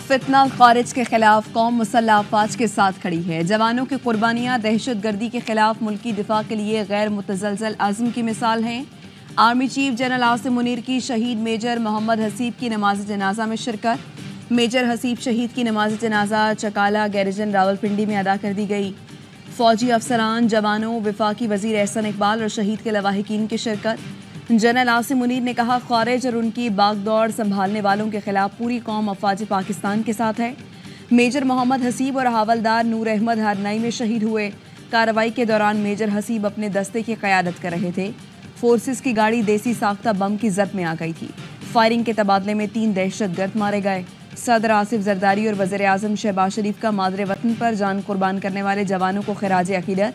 फितना खारिज के खिलाफ कौम मुसल्लह अफवाज के साथ खड़ी है। जवानों की कुर्बानियां दहशत गर्दी के खिलाफ मुल्की दिफा के लिए गैर मुतजलजल अज़्म की मिसाल हैं। Army chief general Asim Munir की शहीद मेजर मोहम्मद हसीब की नमाज जनाजा में शिरकत। मेजर हसीब शहीद की नमाज जनाजा चकाला गैरिजन रावलपिंडी में अदा कर दी गई। फौजी अफसरान, जवानों, वफाकी वजीर एहसन इकबाल और शहीद के लवाहिकीन की शिरकत। जनरल आसिम मुनीर ने कहा, खारिज और उनकी बागदौड़ संभालने वालों के खिलाफ पूरी कौम अफवाज पाकिस्तान के साथ है। मेजर मोहम्मद हसीब और हवलदार नूर अहमद हरनाई में शहीद हुए। कार्रवाई के दौरान मेजर हसीब अपने दस्ते की क़यादत कर रहे थे। फोर्सेस की गाड़ी देसी साख्ता बम की जद में आ गई थी। फायरिंग के तबादले में 3 दहशतगर्द मारे गए। सदर आसिफ जरदारी और वज़ीर आज़म शहबाज शरीफ का मादरे वतन पर जान कुर्बान करने वाले जवानों को खिराज अकीदत,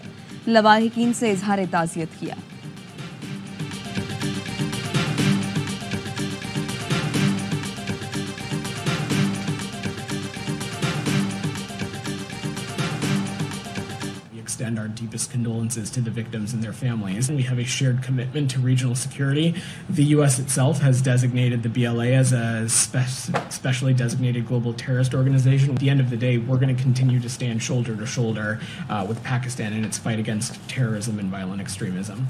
लवाहिकीन से इजहार ताज़ियत किया। Extend our deepest condolences to the victims and their families. And we have a shared commitment to regional security. The U.S. itself has designated the BLA as a specially designated global terrorist organization. At the end of the day, we're going to continue to stand shoulder to shoulder with Pakistan in its fight against terrorism and violent extremism.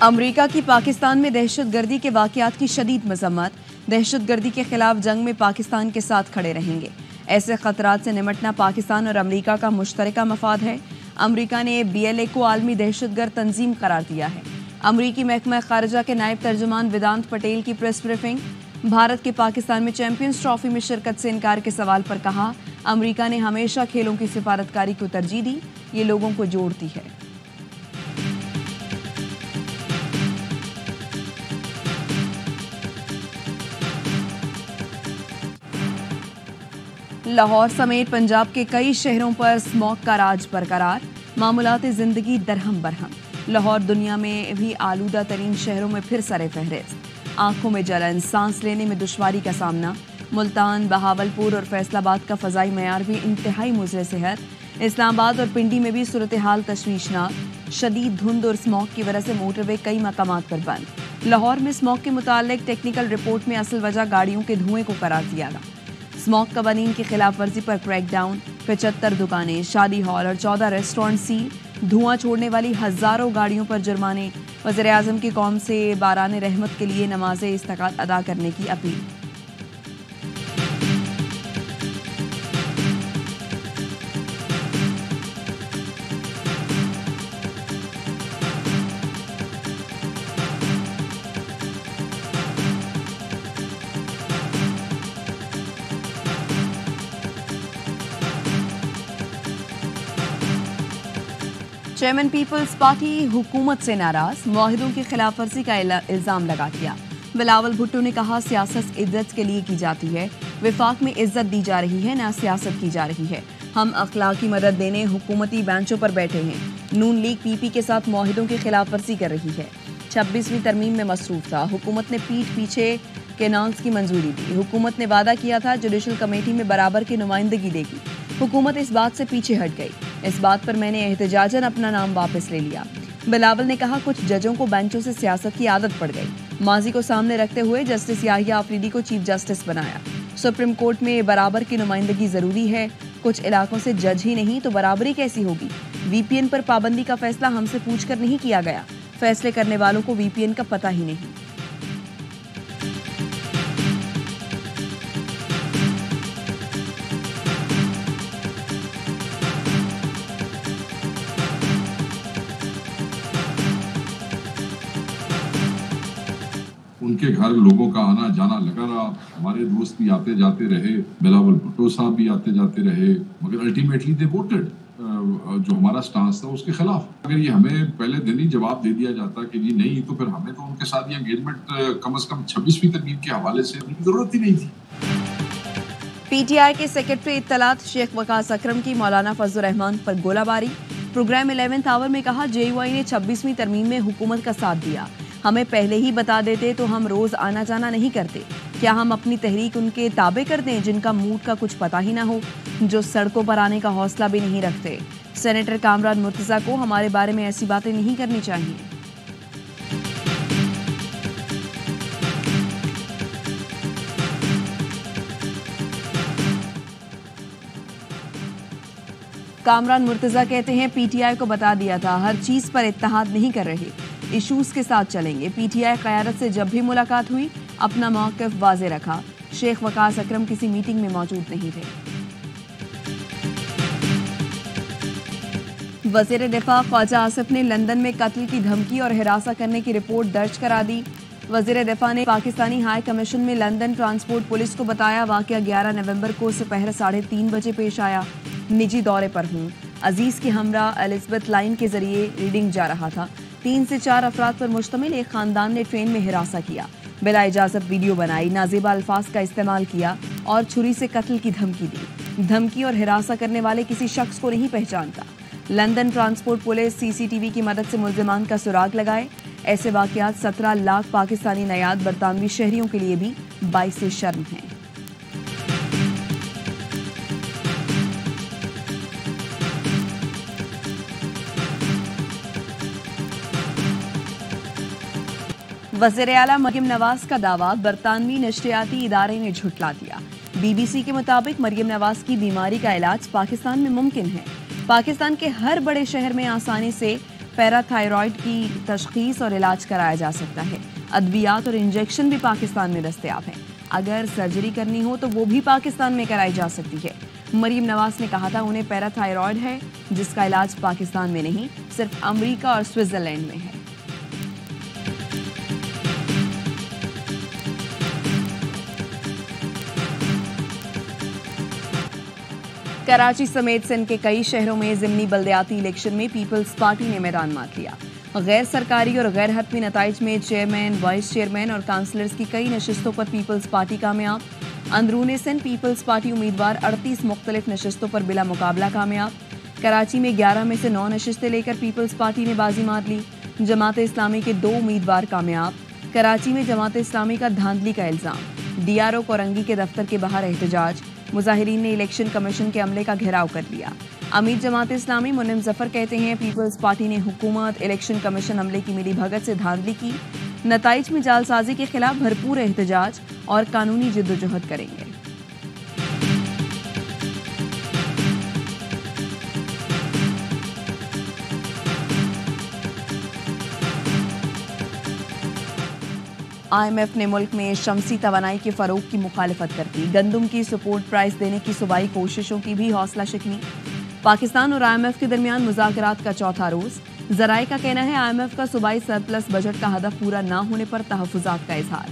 अमरीका की पाकिस्तान में दहशतगर्दी के वाक़यात की शदीद मज़म्मत। दहशतगर्दी के खिलाफ जंग में पाकिस्तान के साथ खड़े रहेंगे। ऐसे खतरात से निमटना पाकिस्तान और अमरीका का मुश्तरका मफाद है। अमरीका ने BLA को आलमी दहशतगर्द तंजीम करार दिया है। अमरीकी महकमा खारजा के नायब तर्जुमान वेदांत पटेल की प्रेस ब्रीफिंग। भारत के पाकिस्तान में चैंपियंस ट्रॉफी में शिरकत से इनकार के सवाल पर कहा, अमरीका ने हमेशा खेलों की सिफारतकारी को तरजीह दी। ये लोगों को जोड़ती है। लाहौर समेत पंजाब के कई शहरों पर स्मॉग का राज बरकरार। मामूलात जिंदगी दरहम बरहम। लाहौर दुनिया में भी आलूदा तरीन शहरों में फिर सरे फहरिस्त। आंखों में जलन, सांस लेने में दुश्वारी का सामना। मुल्तान, बहावलपुर और फैसलाबाद का फ़ज़ाई मयार भी इंतहाई मुज़र सेहत। इस्लामाबाद और पिंडी में भी सूरत हाल तशवीशनाक। शदीद धुंध और स्मॉग की वजह से मोटरवे कई मकामात पर बंद। लाहौर में स्मॉग के मुतालिक टेक्निकल रिपोर्ट में असल वजह गाड़ियों के धुएं को करार दिया गया। स्मॉग कवानीन की खिलाफ वर्जी पर क्रैकडाउन। 75 दुकानें, शादी हॉल और 14 रेस्टोरेंट सील। धुआं छोड़ने वाली हजारों गाड़ियों पर जुर्माने। वज़ीर आज़म की कौम से बारान रहमत के लिए नमाज इस्तक़ात अदा करने की अपील। चेयरमैन पीपल्स पार्टी हुकूमत से नाराज। मुआहिदों की खिलाफ वर्जी का इल्जाम लगा दिया। बिलावल भुट्टो ने कहा, सियासत इज्जत के लिए की जाती है। विफाक में इज्जत दी जा रही है, ना सियासत की जा रही है। हम अखलाकी मदद देने हुकूमती बेंचों पर बैठे हैं। नून लीग PP के साथ मुआहिदों की खिलाफ वर्जी कर रही है। 26वीं तरमीम में मसरूफ था। हुकूमत ने पीठ पीछे कैनाल्स की मंजूरी दी। हुकूमत ने वादा किया था जुडिशल कमेटी में बराबर की नुमाइंदगी देगी। हुकूमत इस बात से पीछे हट गई। इस बात पर मैंने एहतजाजन अपना नाम वापस ले लिया। बिलावल ने कहा, कुछ जजों को बेंचों से सियासत की आदत पड़ गई। माजी को सामने रखते हुए जस्टिस याहिया आफरीदी को चीफ जस्टिस बनाया। सुप्रीम कोर्ट में बराबर की नुमाइंदगी जरूरी है। कुछ इलाकों से जज ही नहीं तो बराबरी कैसी होगी। VPN पर पाबंदी का फैसला हमसे पूछकर नहीं किया गया। फैसले करने वालों को VPN का पता ही नहीं। उनके घर लोगों का आना जाना लगा रहा। हमारे दोस्त भी आते जाते रहे, बिलावल भुट्टो साहब भी आते जाते रहे, मगर अल्टीमेटली दे वोटेड जो हमारा स्टांस था उसके खिलाफ। अगर ये हमें पहले दिन ही जवाब दे दिया जाता कि जी नहीं, तो फिर हमें तो उनके साथ ये एंगेजमेंट कम से कम 26वीं तरमीम के हवाले से जरूरत ही नहीं थी। PTI के सेक्रेटरी इत्तलात शेख वकास अकरम की मौलाना फजलुर रहमान पर गोलाबारी। प्रोग्राम 11th आवर में कहा, JUI ने 26वीं तरमीम में हुकूमत का साथ दिया। हमें पहले ही बता देते तो हम रोज आना जाना नहीं करते। क्या हम अपनी तहरीक उनके ताबे कर दें जिनका मूड का कुछ पता ही ना हो, जो सड़कों पर आने का हौसला भी नहीं रखते। सेनेटर कामरान मुर्तज़ा को हमारे बारे में ऐसी बातें नहीं करनी चाहिए। कामरान मुर्तजा कहते हैं पीटीआई को बता दिया था, हर चीज पर इत्तेहाद नहीं कर रहे, इशूज के साथ चलेंगे। पीटीआई क़यादत से जब भी मुलाकात हुई अपना मौक़िफ़ वाज़े रखा। शेख वकास अकरम किसी मीटिंग में मौजूद नहीं थे। वज़ीर दिफ़ा ख्वाजा आसिफ ने लंदन में कत्ल की धमकी और हिरासा करने की रिपोर्ट दर्ज करा दी। वज़ीर दिफ़ा ने पाकिस्तानी हाई कमीशन में लंदन ट्रांसपोर्ट पुलिस को बताया, वाक़या 11 नवंबर को दोपहर 3:30 बजे पेश आया। निजी दौरे पर हूँ, अजीज़ की हमरा एलिज़ाबेथ लाइन के जरिए रीडिंग जा रहा था। 3 से 4 अफराद पर मुश्तमिल एक खानदान ने ट्रेन में हिरासा किया, बिला इजाज़त वीडियो बनाई, नाज़ेबा अल्फाज का इस्तेमाल किया और छुरी से कत्ल की धमकी दी। धमकी और हिरासा करने वाले किसी शख्स को नहीं पहचानता। लंदन ट्रांसपोर्ट पुलिस सीसीटीवी की मदद से मुल्ज़िमान का सुराग लगाए। ऐसे वाक़यात 17 लाख पाकिस्तानी नयाद बरतानवी शहरियों के लिए भी बाइसे शर्म हैं। वज़ीर आला मरियम नवाज का दावा बरतानवी नशरियाती इदारे ने झुठला दिया। BBC के मुताबिक मरियम नवाज की बीमारी का इलाज पाकिस्तान में मुमकिन है। पाकिस्तान के हर बड़े शहर में आसानी से पैराथायरॉयड की तशखीस और इलाज कराया जा सकता है। अद्वियात और इंजेक्शन भी पाकिस्तान में दस्तयाब हैं। अगर सर्जरी करनी हो तो वो भी पाकिस्तान में कराई जा सकती है। मरियम नवाज ने कहा था उन्हें पैराथायरॉयड है, जिसका इलाज पाकिस्तान में नहीं सिर्फ अमेरिका और स्विट्जरलैंड में है। कराची समेत सिंध के कई शहरों में ज़िमनी बल्दियाती इलेक्शन में पीपल्स पार्टी ने मैदान मार लिया। गैर सरकारी और गैर हतमी नताइज में चेयरमैन, वाइस चेयरमैन और काउंसलर्स की कई नशिस्तों पर पीपल्स पार्टी कामयाब। अंदरूनी सिंध पीपल्स पार्टी उम्मीदवार 38 मुख्तलिफ नशिस्तों पर बिला मुकाबला कामयाब। कराची में 11 में से 9 नशिस्तें लेकर पीपल्स पार्टी ने बाजी मार ली। जमात इस्लामी के 2 उम्मीदवार कामयाब। कराची में जमात इस्लामी का धांधली का इल्ज़ाम। DRO कोरंगी के दफ्तर के बाहर एहतजाज। मुजाहिरीन ने इलेक्शन कमीशन के अमले का घेराव कर लिया। अमीर जमात इस्लामी मुन्निम जफर कहते हैं पीपल्स पार्टी ने हुकूमत, इलेक्शन कमीशन अमले की मिली भगत से धांधली की। नताइज में जालसाजी के खिलाफ भरपूर एहतजाज और कानूनी जिद्दोजहद करेंगे। IMF ने मुल्क में शमसी तवानाई के फरोग की मुखालिफत कर दी। गंदम की सपोर्ट प्राइस देने की सूबाई कोशिशों की भी हौसला शिकनी। पाकिस्तान और IMF के दरमियान मुज़ाकरात का चौथा रोज। ज़राए का कहना है IMF का सूबाई सरप्लस बजट का हदफ पूरा न होने पर तहफ़्फ़ुज़ात का इजहार।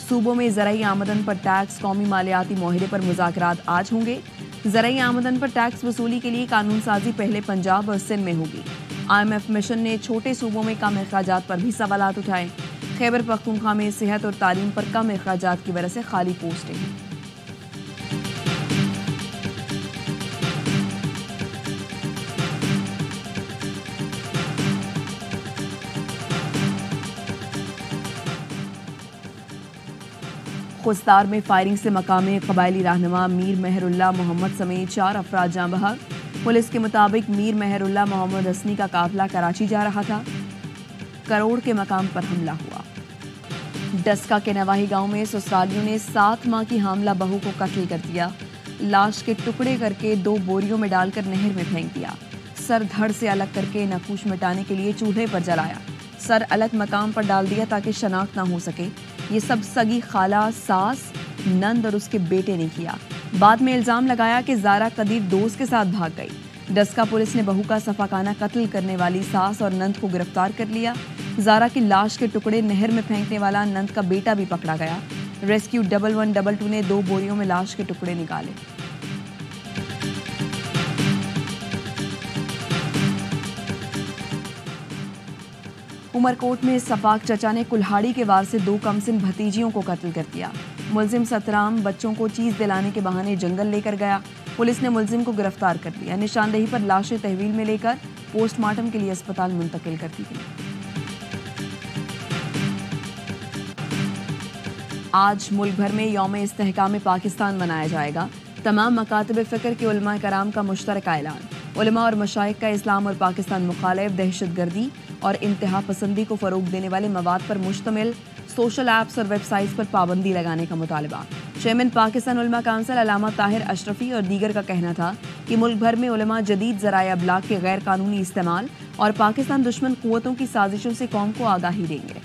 सूबों में ज़राई आमदन पर टैक्स, कौमी मालियाती मुआहदे पर मुज़ाकरात आज होंगे। ज़राई आमदन पर टैक्स वसूली के लिए कानून साजी पहले पंजाब और सिंध में होगी। IMF मिशन ने छोटे सूबों में कम अखराजात पर भी सवालात उठाए। खैबर पख्तूनख्वा में सेहत और तालीम पर कम अखराजात की वजह से खाली पोस्टें हैं। खुस्तार में फायरिंग से मकामी कबायली रहनुमा मीर मेहरुल्लाह मोहम्मद समेत 4 अफराद जाँ बहक। पुलिस के मुताबिक मीर मेहरुल्लाह मोहम्मद हसनी का काफिला कराची जा रहा था। करोड़ के मकाम पर हमला हुआ। डस्का के नवाही गांव में ससुरालियों ने 7 माह की हामला बहू को कत्ल कर दिया। लाश के टुकड़े करके 2 बोरियों में डालकर नहर में फेंक दिया। सर धड़ से अलग करके नकूश मिटाने के लिए चूल्हे पर जलाया। सर अलग मकाम पर डाल दिया ताकि शनाख्त ना हो सके। ये सब सगी खाला, सास, नंद और उसके बेटे ने किया। बाद में इल्जाम लगाया कि ज़ारा कदीर दोस्त के साथ भाग गई। डस्का पुलिस ने बहू का सफाकाना कत्ल करने वाली सास और नंद को गिरफ्तार कर लिया। ज़ारा की लाश के टुकड़े नहर में फेंकने वाला नंद का बेटा भी पकड़ा गया। रेस्क्यू 1122 ने 2 बोरियों में लाश के टुकड़े निकाले। उमरकोट में सफाक चचा ने कुल्हाड़ी के वार से 2 कमसिन भतीजियों को कत्ल कर दिया। मुलजिम सतराम बच्चों को चीज दिलाने के बहाने जंगल लेकर गया। पुलिस ने मुलजिम को गिरफ्तार कर लिया। निशानदेही पर लाशें तहवील में लेकर पोस्टमार्टम के लिए अस्पताल मुंतकिल कर दी गई। आज मुल्क भर में यौम इस्तेहकाम पाकिस्तान मनाया जाएगा। तमाम मकातब फ़िक्र के उलमा कराम का मुश्तरका ऐलान। उलमा और मशाइख का इस्लाम और पाकिस्तान मुखालिफ, दहशतगर्दी और इंतहा पसंदी को फ़रोग देने वाले मवाद पर मुश्तमिल सोशल ऐप्स और वेबसाइट्स पर पाबंदी लगाने का मुतालबा। चेयरमैन पाकिस्तान उलमा काउंसिल अल्लामा ताहिर अशरफी और दीगर का कहना था कि मुल्क भर में उलमा जदीद ज़राए अबलाग के गैर कानूनी इस्तेमाल और पाकिस्तान दुश्मन कुव्वतों की साजिशों से कौम को आगाही देंगे।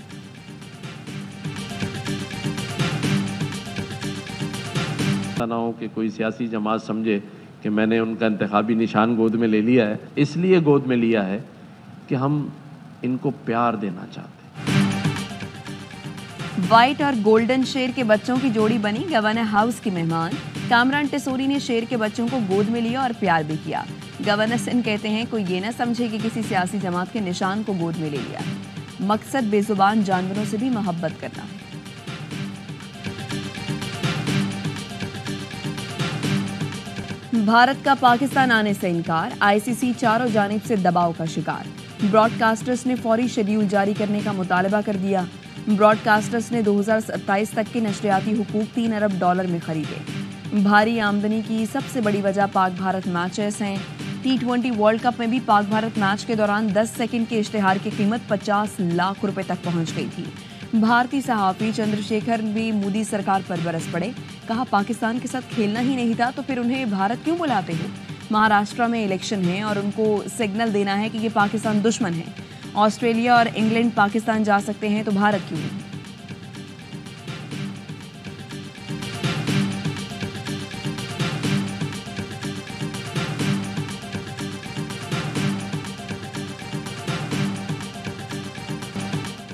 ना हो कि कोई सियासी जमात समझे कि मैंने उनका इंतखाबी निशान गोद में ले लिया है, इसलिए गोद में लिया है कि हम इनको प्यार देना चाहते हैं। व्हाइट और गोल्डन शेर के बच्चों की जोड़ी बनी गवर्नर हाउस की मेहमान। कामरान टिसोरी ने शेर के बच्चों को गोद में लिया और प्यार भी किया। गवर्नर सिंध कहते हैं कोई ये ना समझे कि किसी सियासी जमात के निशान को गोद में ले लिया है, मकसद बेजुबान जानवरों से भी मोहब्बत करना है। भारत का पाकिस्तान आने से इनकार, आईसीसी चारों जानिब से दबाव का शिकार। ब्रॉडकास्टर्स ने फौरी शेड्यूल जारी करने का मुतालबा कर दिया। ब्रॉडकास्टर्स ने 2027 तक के नशरियाती हुकूक $3 अरब में खरीदे। भारी आमदनी की सबसे बड़ी वजह पाक भारत मैचेस हैं। T20 वर्ल्ड कप में भी पाक भारत मैच के दौरान 10 सेकंड के इश्तिहार की कीमत 50 लाख रुपए तक पहुंच गई थी। भारतीय सहाफ़ी चंद्रशेखर भी मोदी सरकार पर बरस पड़े। कहा पाकिस्तान के साथ खेलना ही नहीं था तो फिर उन्हें भारत क्यों बुलाते हो। महाराष्ट्र में इलेक्शन है और उनको सिग्नल देना है कि ये पाकिस्तान दुश्मन है। ऑस्ट्रेलिया और इंग्लैंड पाकिस्तान जा सकते हैं तो भारत क्यों नहीं।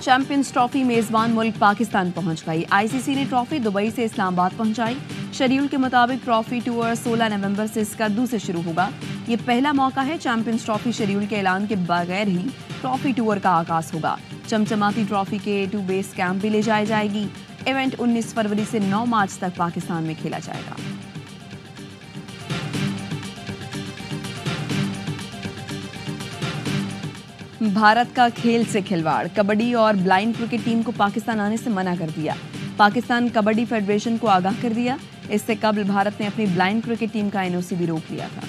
चैंपियंस ट्रॉफी मेजबान मुल्क पाकिस्तान पहुंच गई। आईसीसी ने ट्रॉफी दुबई से इस्लामाबाद पहुंचाई। शेड्यूल के मुताबिक ट्रॉफी टूर 16 नवंबर से स्कर्दू से शुरू होगा। ये पहला मौका है चैंपियंस ट्रॉफी शेड्यूल के ऐलान के बगैर ही ट्रॉफी टूर का आगाज होगा। चमचमाती ट्रॉफी के A2 बेस कैंप भी ले जाई जाएगी। इवेंट 19 फरवरी से 9 मार्च तक पाकिस्तान में खेला जाएगा। भारत का खेल से खिलवाड़, कबड्डी और ब्लाइंड क्रिकेट टीम को पाकिस्तान आने से मना कर दिया। पाकिस्तान कबड्डी फेडरेशन को आगाह कर दिया। इससे कबल भारत ने अपनी ब्लाइंड क्रिकेट टीम का NOC भी रोक लिया था।